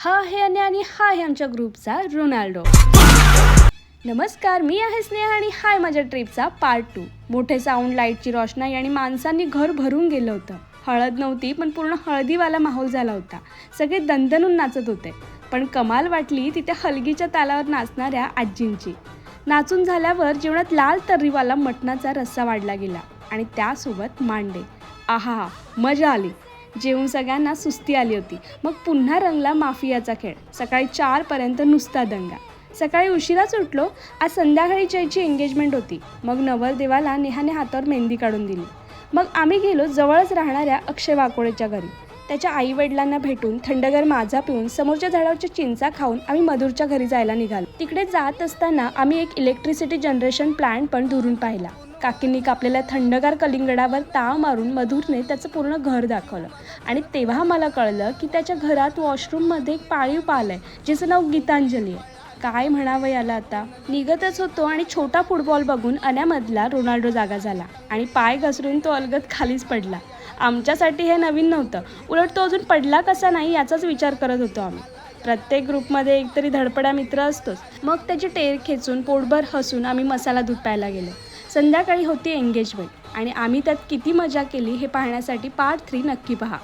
हा आहे आणि हा आहे आमच्या ग्रुपचा रोनाल्डो। नमस्कार, मी आहे स्नेहा आणि हाय माझ्या ट्रिपचा पार्ट 2। मोठे साऊंड, लाईटची रोषणाई आणि माणसांनी घर भरून गेलं होतं। हळद नव्हती पण पूर्ण हळदीवाला माहोल झाला होता। सगळे दणदणून नाचत होते। पण कमाल वाटली तिथे हलगीच्या तालावर नाचणाऱ्या आजींची। नाचून झाल्यावर जेवणात लाल तर्रीवाला मटणाचा रस्सा वाढला गेला आणि त्यासोबत मांडे। आहा, मजा आली। जेवून सगळ्यांना सुस्ती आली होती। मग पुन्हा रंगला माफियाचा खेळ। सकाळी 4 पर्यंत नुसता दंगा। सकाळी उशिराच उठलो। आज संध्याकाळी जयची एंगेजमेंट होती। मग नवरदेवाला नेहाने हातावर मेहंदी काढून दिली। मग आम्ही गेलो जवळच राहणाऱ्या अक्षय वाकोळेच्या घरी। त्याच्या आई वडिलांना भेटून थंडगार माझा पिऊन समोरच्या झाडावरच्या चिंचा खाऊन आम्ही मधुरच्या घरी जायला निघालो। तिकडे जात असताना आम्ही एक इलेक्ट्रिसिटी जनरेशन प्लांट पण दुरून पाहिला। काकींनी कापलेल्या थंडगार कलिंगडावर ताव मारून मधुरने त्याचं पूर्ण घर दाखवलं आणि तेव्हा मला कळलं की त्याच्या घरात वॉशरूममध्ये एक पाळीव पाल आहे जिचं नाव गीतांजली आहे। काय म्हणावं याला आता। निघतच होतो आणि छोटा फुटबॉल बघून अण्यामधला रोनाल्डो जागा झाला आणि पाय घसरून तो अलगद खालीच पडला। आमच्यासाठी हे नवीन नव्हतं, उलट तो अजून पडला कसा नाही याचाच विचार करत होतो आम्ही। प्रत्येक ग्रुपमध्ये एकतरी धडपडा मित्र असतोच। मग त्याची टेर खेचून पोटभर हसून आम्ही मसाला दूध प्यायला गेलो। संध्याकाळी होती एंगेजमेंट आणि आम्ही त्यात किती मजा केली हे पाहण्यासाठी पार्ट 3 नक्की पहा।